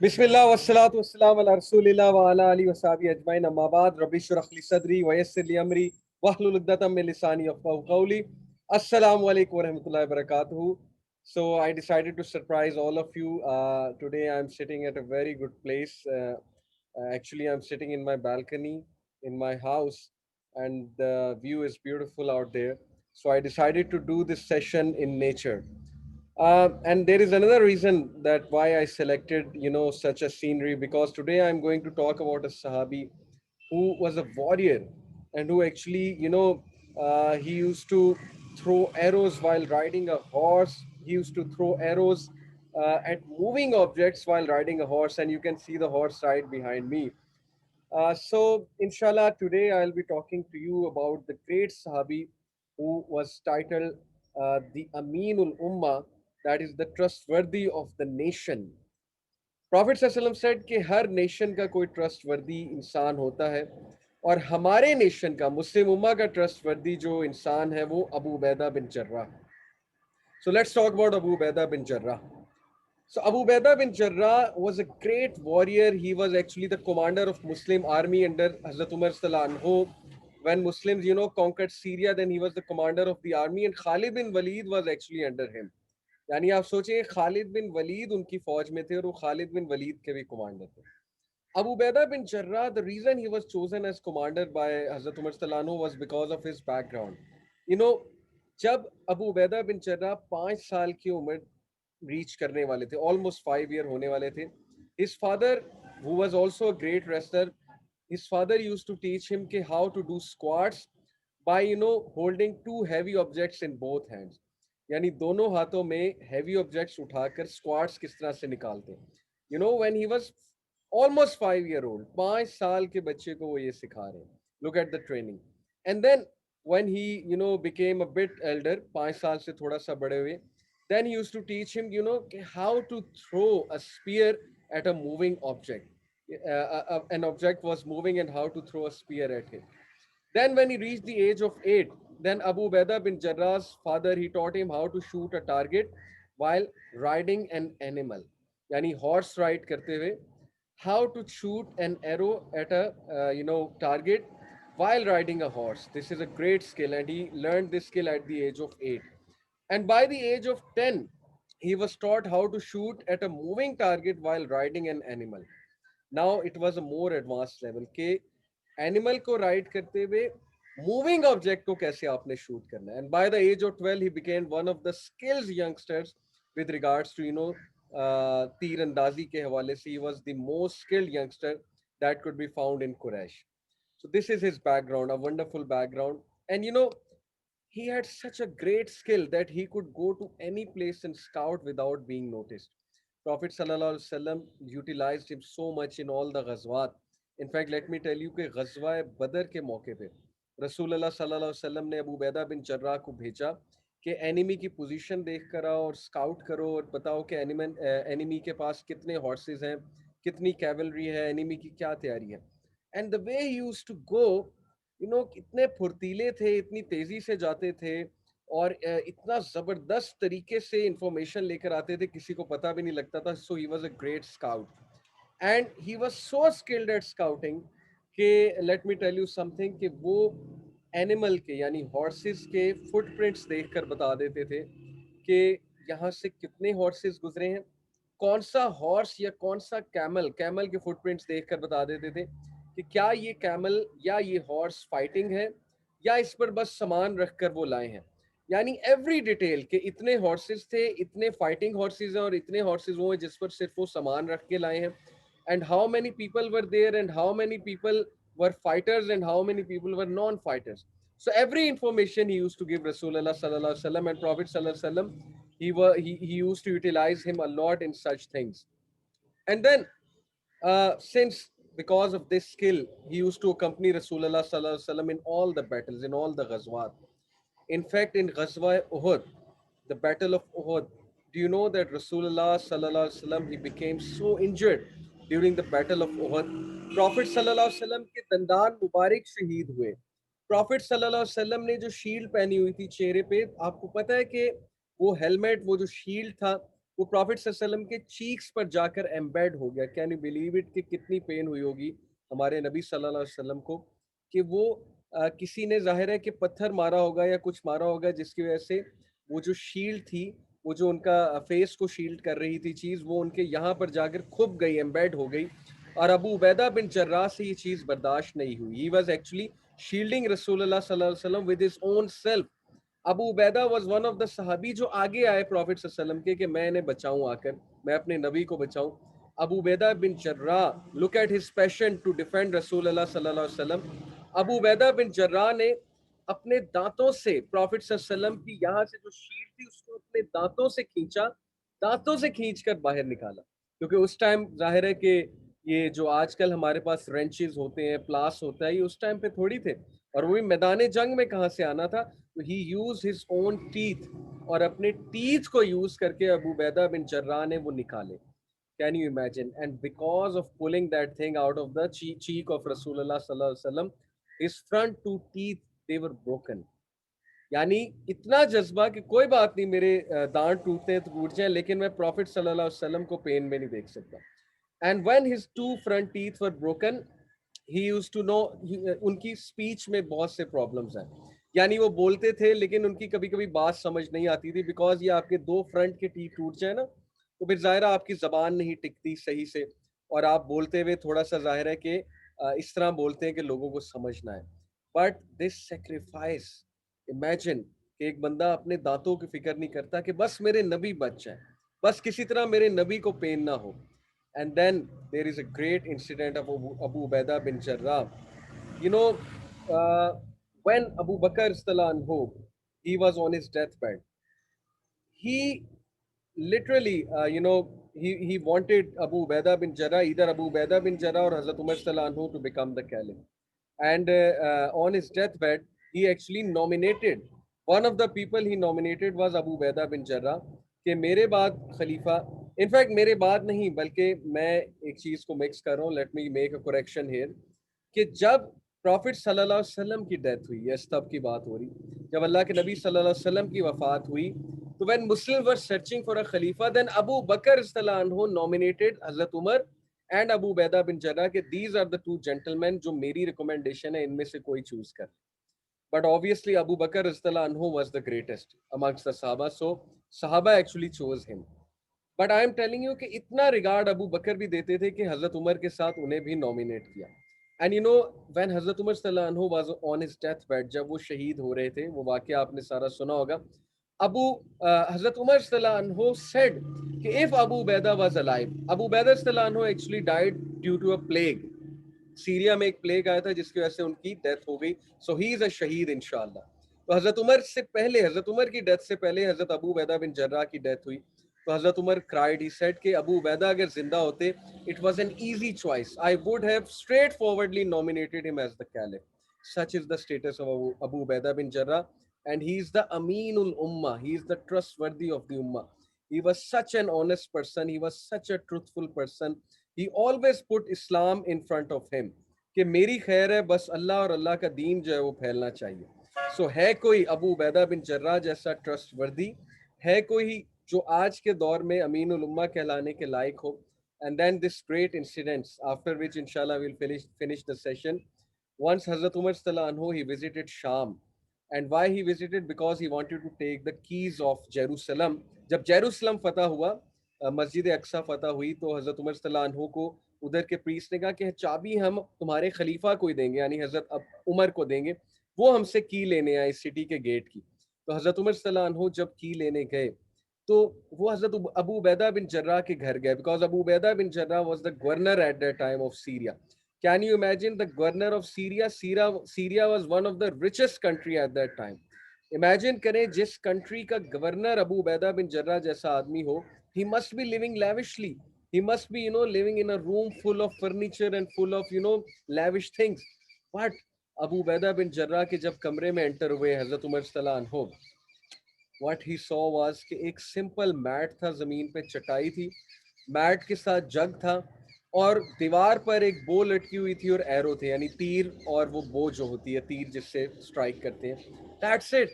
बिस्मिल्लाह वस्सलातु वस्सलाम अला रसूलिल्लाह व अला आलिहि वसहबिहि अजमईन अम्मा बाद रब्बि इश्रह ली सदरी व यस्सिर ली अमरी वहलुल उक़दतम मिन लिसानी यफ़क़हू क़ौली अस्सलामु अलैकुम व रहमतुल्लाहि व बरकातुहू. So I decided to surprise all of you. Today I'm sitting at a very good place. Actually, I'm sitting in my balcony in my house, and the view is beautiful out there. So I decided to do this session in nature. And there is another reason that why I selected, such a scenery, because today I'm going to talk about a Sahabi who was a warrior and who actually, he used to throw arrows while riding a horse. He used to throw arrows at moving objects while riding a horse, and you can see the horse right behind me. So, inshallah, today I'll be talking to you about the great Sahabi who was titled the Aminul Ummah, that is the trustworthy of the nation. Prophet ﷺ said कि हर nation का कोई trustworthy इंसान होता है और हमारे nation का मुस्लिम उम्मा का ट्रस्टवर्दी जो इंसान है वो Abu Ubaidah bin जर्राह. So let's talk about Abu Ubaidah bin Jarrah. So Abu Ubaidah bin Jarrah was a great warrior. He was actually the commander of Muslim army under Hazrat Umar Sallallahu anhu. When Muslims, conquered Syria, then he was the commander of the army, and Khalid bin Walid was actually under him. यानी आप सोचिए खालिद बिन वलीद उनकी फौज में थे और वो खालिद बिन वलीद के भी कमांडर थे. Abu Ubaidah bin Jarrah, the reason he was chosen as commander by Hazrat Umar Sallallahu anhu was because of his background. You know, जब अबू उबैदा बिन जर्राह 5 साल की उम्र रीच करने वाले थे, ऑलमोस्ट 5 ईयर होने वाले थे, his father, who was also a great wrestler, his father used to teach him कि how to do squats by holding two heavy objects in both hands. यानी दोनों हाथों में heavy objects उठाकर squats किस तरह से निकालते हैं. When he was almost 5 year old, 5 साल के बच्चे को वो ये सिखा रहे हैं. Look at the training. And then when he became a bit elder, 5 साल से थोड़ा सा बड़े हुए, then he used to teach him how to throw a spear at a moving object. An object was moving and how to throw a spear at it. Then when he reached the age of 8, then Abu Ubaidah bin Jarrah's father, he taught him how to shoot a target while riding an animal. Yani horse ride karte हुए, how to shoot an arrow at a target while riding a horse. This is a great skill, and he learned this skill at the age of 8. And by the age of 10, he was taught how to shoot at a moving target while riding an animal. Now it was a more advanced level के animal को ride करते हुए moving object को कैसे आपने shoot करना है. And by the age of 12 he became one of the skills youngsters with regards to तीर अंदाजी के हवाले से. He was the most skilled youngster that could be found in Quraysh. So this is his background, a wonderful background. And he had such a great skill that he could go to any place and scout without being noticed. Prophet sallallahu alaihi wasallam utilized him so much in all the ghazwat. In fact, let me tell you कि ग़ज़वा बदर के मौके पे रसूलुल्लाह सल्लल्लाहु अलैहि वसल्लम ने अबू उबैदा बिन जर्राह को भेजा कि एनिमी की पोजीशन देख कर आओ और स्काउट करो और बताओ कि एनिमी के पास कितने हॉर्सेस हैं, कितनी कैवलरी है, एनिमी की क्या तैयारी है. And the way he used to go, इतने फुर्तीले थे, इतनी तेजी से जाते थे और इतना जबरदस्त तरीके से इंफॉर्मेशन लेकर आते थे, किसी को पता भी नहीं लगता था. So he was a great scout and he was so skilled at scouting कि let me tell you something कि वो एनिमल के यानी हॉर्सेस के फुटप्रिंट्स देखकर बता देते थे कि यहाँ से कितने हॉर्सेस गुजरे हैं, कौन सा हॉर्स या कौन सा कैमल, कैमल के फुटप्रिंट्स देखकर बता देते थे कि क्या ये कैमल या ये हॉर्स फाइटिंग है या इस पर बस सामान रखकर वो लाए हैं. यानी एवरी डिटेल के इतने हॉर्सेस थे, इतने फाइटिंग हॉर्सेस हैं और इतने हॉर्सेस वो हैं जिस पर सिर्फ वो सामान रख के लाए हैं. And how many people were there and how many people were fighters and how many people were non fighters. So every information he used to give Rasulullah sallallahu alaihi wasallam, and Prophet sallallahu alaihi wasallam, he used to utilize him a lot in such things. And then since because of this skill, he used to accompany Rasulullah sallallahu alaihi wasallam in all the battles, in all the ghazwat. In fact, in Ghazwa Uhud, the Battle of Uhud, do you know that Rasulullah sallallahu alaihi wasallam, he became so injured during the Battle of Uhud? Prophet sallallahu alaihi wasallam के दंदान मुबारक शहीद हुए. Prophet sallallahu alaihi wasallam ने जो shield पहनी हुई थी चेहरे पे, आपको पता है कि वो हेलमेट, वो जो शील्ड था, वो प्रॉफिट सल्लल्लाहु अलैहि वसल्लम के चीक्स पर जाकर एम्बेड हो गया। कैन यू बिलीव इट कि कितनी पेन हुई होगी हमारे नबी सल्लल्लाहु अलैहि वसल्लम को कि वो किसी ने जाहिर है कि पत्थर मारा होगा या कुछ मारा होगा जिसकी वजह से वो जो शील्ड थी, वो जो उनका फेस को शील्ड कर रही थी चीज़, वो उनके यहाँ पर जाकर खुप गई, एम्बेड हो गई। और अबू उबैदा बिन जर्राह से ये चीज़ बर्दाश्त नहीं हुई। ही वाज एक्चुअली शील्डिंग रसूलुल्लाह सल्लल्लाहु अलैहि वसल्लम with his own self. Abu Ubaida was one of the सहाबी जो आगे आए प्रॉफिट सल्लल्लाहु अलैहि वसल्लम के कि मैं इन्हें बचाऊं, आकर मैं अपने नबी को बचाऊं। Abu Ubaidah bin Jarrah, look at his passion to defend रसूलुल्लाह सल्लल्लाहु अलैहि वसल्लम। अबू उबैदा बिन जर्राह ने अपने दांतों से प्रॉफिट सल्लल्लाहु अलैहि वसल्लम की यहाँ से जो शीट थी उसको अपने दांतों से खींचा, दांतों से खींचकर बाहर निकाला। क्योंकि उस टाइम जाहिर है कि ये जो आजकल हमारे पास रेंचेस होते हैं, प्लास होता है, ये उस टाइम पे थोड़ी थे। और वो भी मैदान जंग में कहाँ से आना था। तो ही यूज हिज ओन टीथ, और अपने टीथ को यूज करके अबू बैदा बिन जर्राह ने वो निकाले। Can you imagine? And because of pulling that thing out of the cheek of रसूलुल्लाह सल्लल्लाहु अलैहि वसल्लम, his front two teeth they were broken. यानी इतना जज्बा कि कोई बात नहीं, मेरे दांत टूटते हैं तो टूट जाए, लेकिन मैं प्रॉफिट सल्लल्लाहु अलैहि वसल्लम को पेन में नहीं देख सकता। And when his two front teeth were broken, he used to know, उनकी स्पीच में बहुत से प्रॉब्लम्स हैं। यानी वो बोलते थे लेकिन उनकी कभी कभी बात समझ नहीं आती थी, बिकॉज ये आपके दो फ्रंट के टीथ टूट जाए ना, तो फिर जाहिर है आपकी जबान नहीं टिकती सही से, और आप बोलते हुए थोड़ा सा जाहिर है कि इस तरह बोलते हैं कि लोगों को समझ ना आए। बट दिस सेक्रीफाइस, इमेजिन कि एक बंदा अपने दांतों की फिक्र नहीं करता कि बस मेरे नबी बच जाए, बस किसी तरह मेरे नबी को पेन ना हो। And then there is a great incident of Abu Ubaidah bin Jarrah. You know, uh, when Abu Bakr anhu, he was on his deathbed, he literally, he wanted Abu Ubaidah bin Jarrah, either Abu Ubaidah bin Jarrah or Hazrat Umar anhu to become the caliph. And on his deathbed, he actually nominated, one of the people he nominated was Abu Ubaidah bin Jarrah, कि मेरे बाद खलीफा, in fact मेरे बाद नहीं बल्कि मैं एक चीज को मिक्स कर रहा हूँ, let me make a correction here, कि जब प्रॉफिट सल्लल्लाहु अलैहि वसल्लम की डेथ हुई, यस तब की बात हो रही, जब अल्लाह के नबी सल्लल्लाहु अलैहि वसल्लम की वफात हुई, तो when Muslim were searching for a खलीफा, देन अबू बकर रज़ियल्लाहु अन्हु नॉमिनेटेड हजरत Umar and Abu Ubaidah bin Jarrah के these are the two gentleman जो मेरी रिकमेंडेशन है इनमें से कोई चूज कर। But obviously Abu Bakr radiallahu anhu was the greatest amongst the Sahaba, so Sahaba actually chose him. But I am telling you कि इतना रिगार्ड अबू बकर भी देते थे कि हजरत उमर के साथ उन्हें भी नॉमिनेट किया। And you know, when Hazrat Umar सल्लल्लाहु अलैहि वसल्लम was on his death bed, जब वो शहीद हो रहे थे, वो वाकया आपने सारा सुना होगा। अबू हजरत उमर सल्लल्लाहु अलैहि वसल्लम said कि if Abu Ubaidah was alive, Abu Ubaidah सल्लल्लाहु अलैहि वसल्लम actually died due to a plague. Syria में एक प्लेग आया था जिसकी वजह से उनकी डेथ हो गई। सो ही इज अ शहीद इंशाल्लाह। तो हजरत उमर से पहले, हजरत उमर की डेथ से पहले हजरत अबू उबैदा बिन जर्राह की डेथ हुई। तो हजरत उमर क्राइड, ही सेड कि अबू उबैदा अगर जिंदा होते, it was an easy choice, I would have straightforwardly nominated him as the caliph. Such is the status of Abu Ubaidah bin Jarrah, and he is the Aminul Ummah. He is the trustworthy of the Ummah. He was such an honest person. He was such a truthful person. He always put Islam in front of him कि मेरी खैर है, बस अल्लाह और अल्लाह का दीन जो है वो फैलना चाहिए। सो है कोई अबू उबैदा बिन जर्राह जैसा ट्रस्टवर्दी? है कोई जो आज के दौर में अमीनुल उम्मा कहलाने के लायक हो? And then this great incidents, after which inshallah we'll finish the session. Once Hazrat Umar Sallallahu Anhu, he visited Sham. And why he visited? Because he wanted to take the keys of Jerusalem. जब Jerusalem फतह हुआ, मस्जिद अक्सा फतह हुई, तो हजरत Umar सल्लल्लाहु अन्हु को उधर के प्रीस्ट ने कहा कि चाबी हम तुम्हारे खलीफा को ही देंगे, यानी हजरत उमर को देंगे, वो हमसे की लेने आए इस सिटी के गेट की। तो हजरत उमर सल्लल्लाहु अन्हु जब की लेने गए, तो वो हजरत अबू उबैदा बिन जर्राह के घर गए, because Abu Ubaidah bin Jarrah was the governor at that time of Syria. Can you imagine the governor of Syria? Syria was one of the richest country at that time. Imagine करें जिस country का governor Abu Ubaidah बिन जर्रा जैसा आदमी हो, he must be living lavishly. He must be, living in a room full of furniture and full of, lavish things. But Abu Ubaidah बिन जर्रा के जब कमरे में एंटर हुए हजरत उमर सल्लल्लाहु अलैहि वसल्लम, what he saw was कि एक सिंपल मैट था, जमीन पे चटाई थी, मैट के साथ जग था, और दीवार पर एक बो लटकी हुई थी और एरो थे, यानी तीर, और वो बो जो होती है तीर जिससे स्ट्राइक करते हैं, दैट्स इट।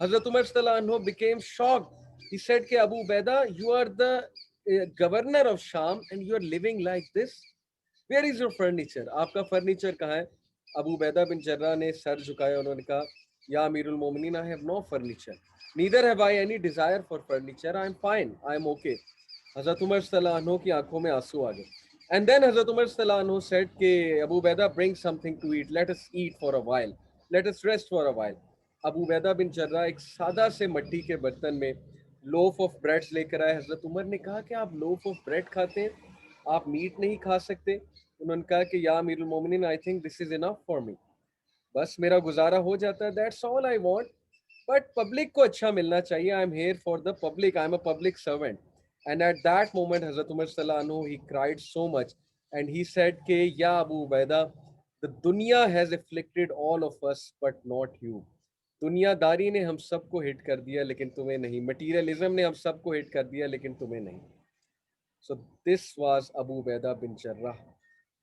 हजरत उमर सल्लल्लाहु अलैहि वसल्लम बिकेम शॉक्ड He said कि Abu Ubaidah, you are the governor of Sham and you are living like this. Where is your furniture? आपका furniture कहाँ है? अबू उबैदा बिन जर्रा ने सर झुकाया, उन्होंने कहा, या अमीरुल मोमिनीन, I have no furniture. Neither have I any desire for furniture. I am fine. I am okay. हज़रत उमर सल्लल्लाहु अन्हु की आंखों में आंसू आ गए. And then हज़रत उमर सल्लल्लाहु अन्हु said कि Abu Ubaida, bring something to eat. Let us eat for a while. Let us rest for a while. Abu Ubaidah बिन जर्रा एक सादा से मिट्टी के बर्तन में लोफ ऑफ ब्रेड्स लेकर आए. हज़रत उमर ने कहा कि आप लोफ ऑफ ब्रेड खाते हैं, आप मीट नहीं खा सकते. उन्होंने कहा कि या अमीरुल मोमिनीन, I think this is enough for me. बस मेरा गुजारा हो जाता है. That's all I want. But public को अच्छा मिलना चाहिए. I am here for the public. I am a public servant. And at that moment हजरत उमर सल्लल्लाहु अलैहि वसल्लम, he cried so much and he said के या अबू उबैदा, द दुनिया has afflicted all of us but not you. दुनियादारी ने हम सबको हिट कर दिया लेकिन तुम्हें नहीं. मटीरियलिज्म ने हम सबको हिट कर दिया लेकिन तुम्हें नहीं. So this was Abu Ubaidah bin Jarrah,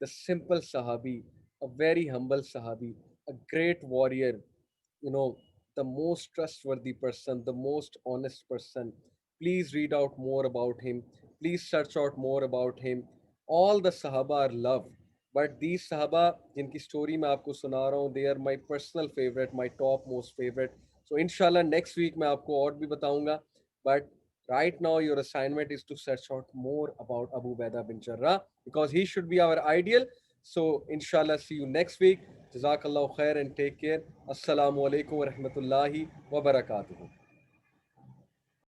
the simple Sahabi, a very humble Sahabi, a great warrior, you know, the most trustworthy person, the most honest person. Please read out more about him. Please search out more about him. All the Sahaba are loved. But these Sahaba, जिनकी story मैं आपको सुना रहा हूँ, they are my personal favorite, my top most favorite. So inshallah next week मैं आपको और भी बताऊंगा. But right now, your assignment is to search out more about Abu Ubaidah bin Jarrah because he should be our ideal. So, inshallah, see you next week. Jazakallah khair and take care. Assalamu alaikum wa rahmatullahi wa barakatuhu.